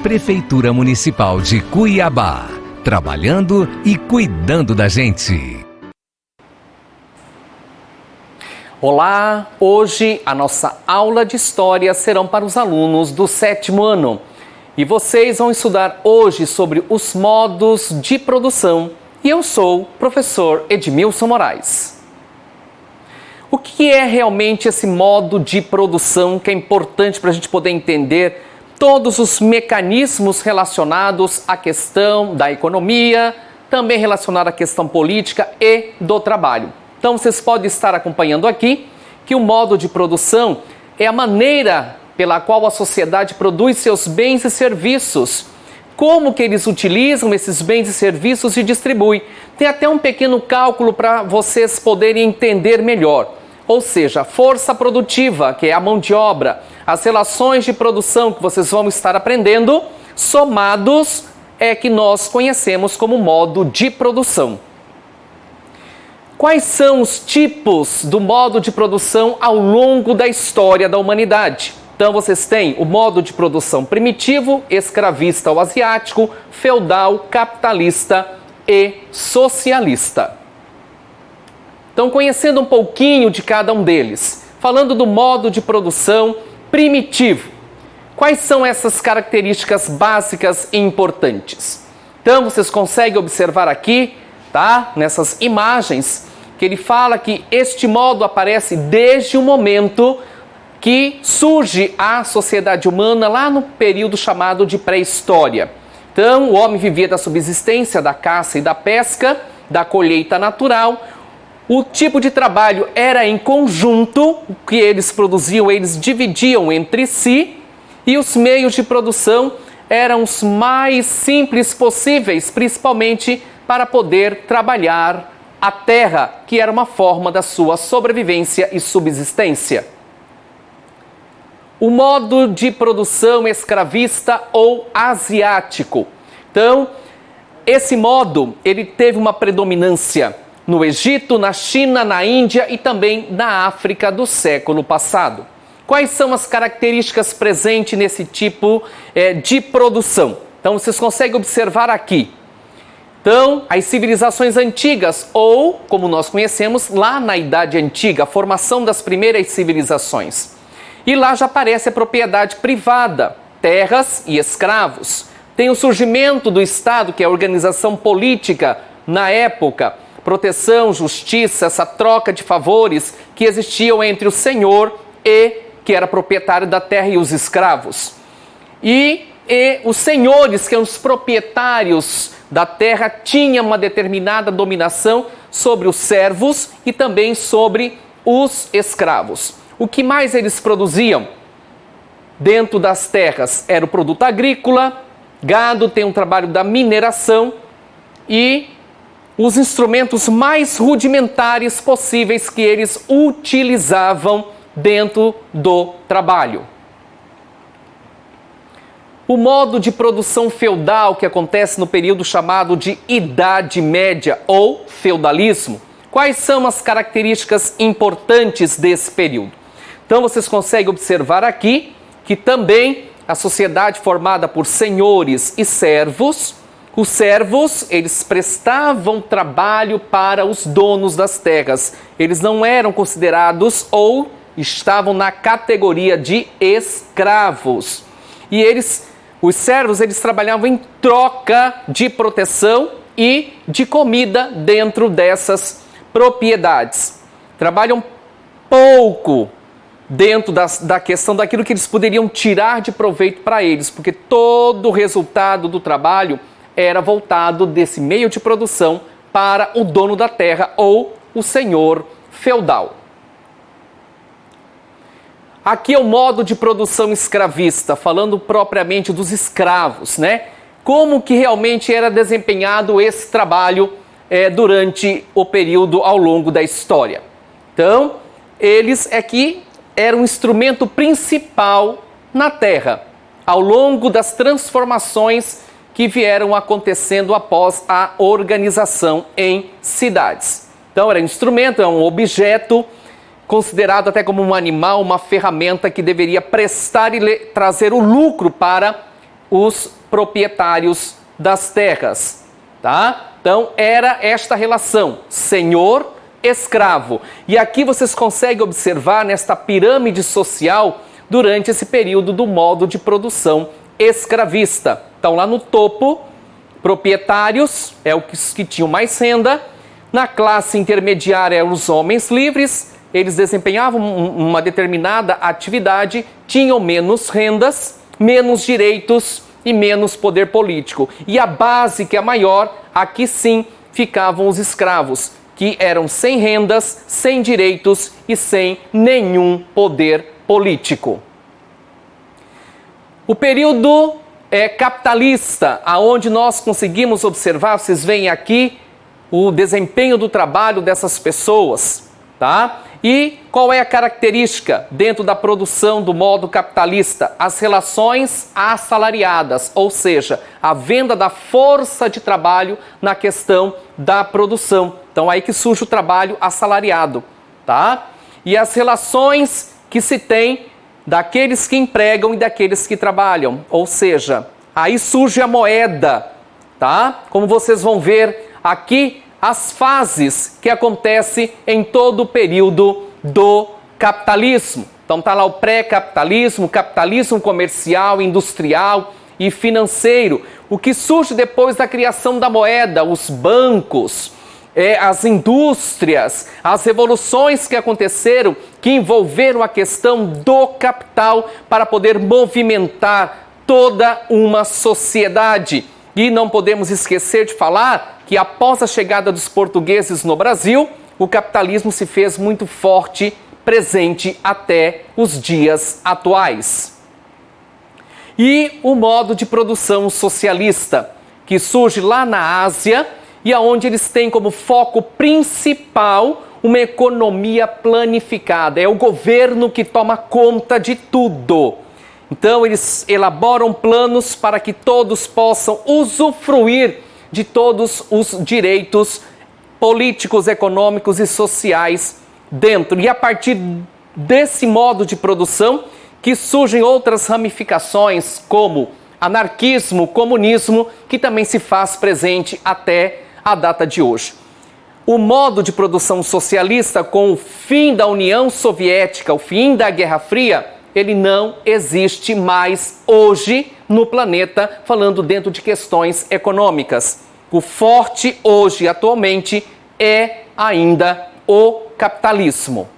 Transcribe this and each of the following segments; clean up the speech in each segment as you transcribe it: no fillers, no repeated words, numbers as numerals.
Prefeitura Municipal de Cuiabá, trabalhando e cuidando da gente. Olá! Hoje a nossa aula de História serão para os alunos do 7º ano. E vocês vão estudar hoje sobre os modos de produção. E eu sou o professor Edmilson Moraes. O que é realmente esse modo de produção que é importante para a gente poder entender todos os mecanismos relacionados à questão da economia, também relacionado à questão política e do trabalho. Então vocês podem estar acompanhando aqui que o modo de produção é a maneira pela qual a sociedade produz seus bens e serviços, como que eles utilizam esses bens e serviços e distribuem. Tem até um pequeno cálculo para vocês poderem entender melhor. Ou seja, a força produtiva, que é a mão de obra, as relações de produção que vocês vão estar aprendendo, somados é que nós conhecemos como modo de produção. Quais são os tipos do modo de produção ao longo da história da humanidade? Então vocês têm o modo de produção primitivo, escravista ou asiático, feudal, capitalista e socialista. Então, conhecendo um pouquinho de cada um deles, falando do modo de produção primitivo, quais são essas características básicas e importantes? Então, vocês conseguem observar aqui, tá? Nessas imagens, que ele fala que este modo aparece desde o momento que surge a sociedade humana lá no período chamado de pré-história. Então, o homem vivia da subsistência, da caça e da pesca, da colheita natural. O tipo de trabalho era em conjunto, o que eles produziam, eles dividiam entre si, e os meios de produção eram os mais simples possíveis, principalmente para poder trabalhar a terra, que era uma forma da sua sobrevivência e subsistência. O modo de produção escravista ou asiático. Então, esse modo, ele teve uma predominância no Egito, na China, na Índia e também na África do século passado. Quais são as características presentes nesse tipo de produção? Então, vocês conseguem observar aqui. Então, as civilizações antigas, ou, como nós conhecemos, lá na Idade Antiga, a formação das primeiras civilizações. E lá já aparece a propriedade privada, terras e escravos. Tem o surgimento do Estado, que é a organização política na época, proteção, justiça, essa troca de favores que existiam entre o senhor que era proprietário da terra, e os escravos. E os senhores, que eram os proprietários da terra, tinham uma determinada dominação sobre os servos e também sobre os escravos. O que mais eles produziam dentro das terras era o produto agrícola, gado, tem um trabalho da mineração e os instrumentos mais rudimentares possíveis que eles utilizavam dentro do trabalho. O modo de produção feudal que acontece no período chamado de Idade Média ou feudalismo. Quais são as características importantes desse período? Então vocês conseguem observar aqui que também a sociedade formada por senhores e servos. Os servos, eles prestavam trabalho para os donos das terras. Eles não eram considerados ou estavam na categoria de escravos. E os servos, eles trabalhavam em troca de proteção e de comida dentro dessas propriedades. Trabalham pouco dentro da questão daquilo que eles poderiam tirar de proveito para eles, porque todo o resultado do trabalho era voltado desse meio de produção para o dono da terra ou o senhor feudal. Aqui é o modo de produção escravista, falando propriamente dos escravos, né? Como que realmente era desempenhado esse trabalho durante o período ao longo da história. Então, eles aqui eram um instrumento principal na terra, ao longo das transformações que vieram acontecendo após a organização em cidades. Então, era um instrumento, é um objeto considerado até como um animal, uma ferramenta que deveria prestar e trazer o lucro para os proprietários das terras, tá? Então era esta relação, senhor-escravo. E aqui vocês conseguem observar nesta pirâmide social durante esse período do modo de produção escravista. Então lá no topo, proprietários é os que tinham mais renda. Na classe intermediária eram os homens livres, eles desempenhavam uma determinada atividade, tinham menos rendas, menos direitos e menos poder político. E a base, que é maior, aqui sim ficavam os escravos, que eram sem rendas, sem direitos e sem nenhum poder político. O período capitalista, aonde nós conseguimos observar, vocês veem aqui o desempenho do trabalho dessas pessoas, tá? E qual é a característica dentro da produção do modo capitalista? As relações assalariadas, ou seja, a venda da força de trabalho na questão da produção. Então aí que surge o trabalho assalariado, tá? E as relações que se tem daqueles que empregam e daqueles que trabalham, ou seja, aí surge a moeda, tá? Como vocês vão ver aqui, as fases que acontecem em todo o período do capitalismo. Então tá lá o pré-capitalismo, capitalismo comercial, industrial e financeiro. O que surge depois da criação da moeda, os bancos, as indústrias, as revoluções que aconteceram, que envolveram a questão do capital para poder movimentar toda uma sociedade. E não podemos esquecer de falar que após a chegada dos portugueses no Brasil, o capitalismo se fez muito forte, presente até os dias atuais. E o modo de produção socialista, que surge lá na Ásia e aonde eles têm como foco principal uma economia planificada. É o governo que toma conta de tudo. Então eles elaboram planos para que todos possam usufruir de todos os direitos políticos, econômicos e sociais dentro. E a partir desse modo de produção que surgem outras ramificações como anarquismo, comunismo, que também se faz presente até a data de hoje. O modo de produção socialista, com o fim da União Soviética, o fim da Guerra Fria, ele não existe mais hoje no planeta, falando dentro de questões econômicas. O forte hoje, atualmente, é ainda o capitalismo.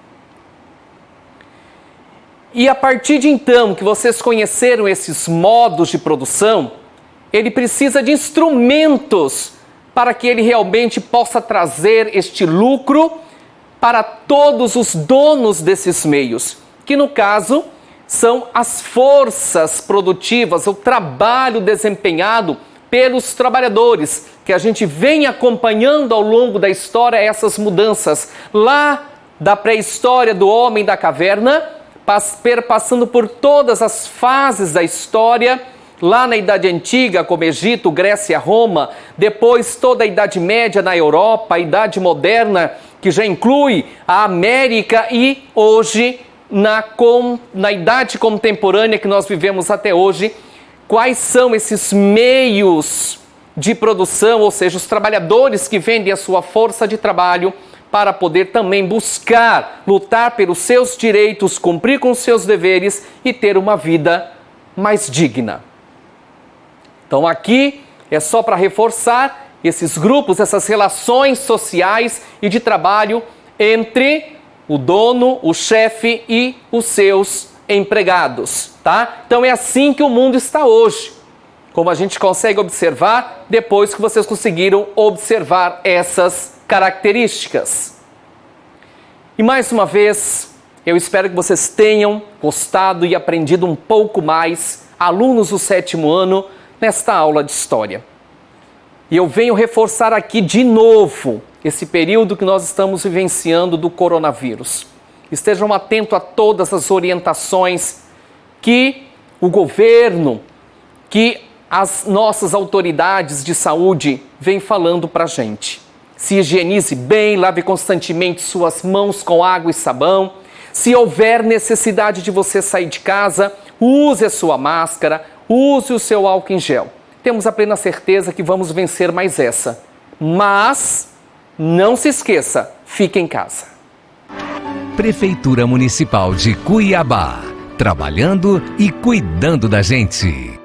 E a partir de então que vocês conheceram esses modos de produção, ele precisa de instrumentos para que ele realmente possa trazer este lucro para todos os donos desses meios, que no caso são as forças produtivas, o trabalho desempenhado pelos trabalhadores, que a gente vem acompanhando ao longo da história essas mudanças, lá da pré-história do homem da caverna, passando por todas as fases da história, lá na Idade Antiga, como Egito, Grécia, Roma, depois toda a Idade Média na Europa, a Idade Moderna, que já inclui a América, e hoje, na Idade Contemporânea que nós vivemos até hoje, quais são esses meios de produção, ou seja, os trabalhadores que vendem a sua força de trabalho para poder também buscar, lutar pelos seus direitos, cumprir com os seus deveres e ter uma vida mais digna. Então aqui é só para reforçar esses grupos, essas relações sociais e de trabalho entre o dono, o chefe e os seus empregados, tá? Então é assim que o mundo está hoje, como a gente consegue observar depois que vocês conseguiram observar essas características. E mais uma vez, eu espero que vocês tenham gostado e aprendido um pouco mais, alunos do 7º ano, nesta aula de História. E eu venho reforçar aqui de novo esse período que nós estamos vivenciando do coronavírus. Estejam atentos a todas as orientações que o governo, que as nossas autoridades de saúde vêm falando para a gente. Se higienize bem, lave constantemente suas mãos com água e sabão. Se houver necessidade de você sair de casa, use a sua máscara, use o seu álcool em gel. Temos a plena certeza que vamos vencer mais essa. Mas não se esqueça, fique em casa. Prefeitura Municipal de Cuiabá, trabalhando e cuidando da gente.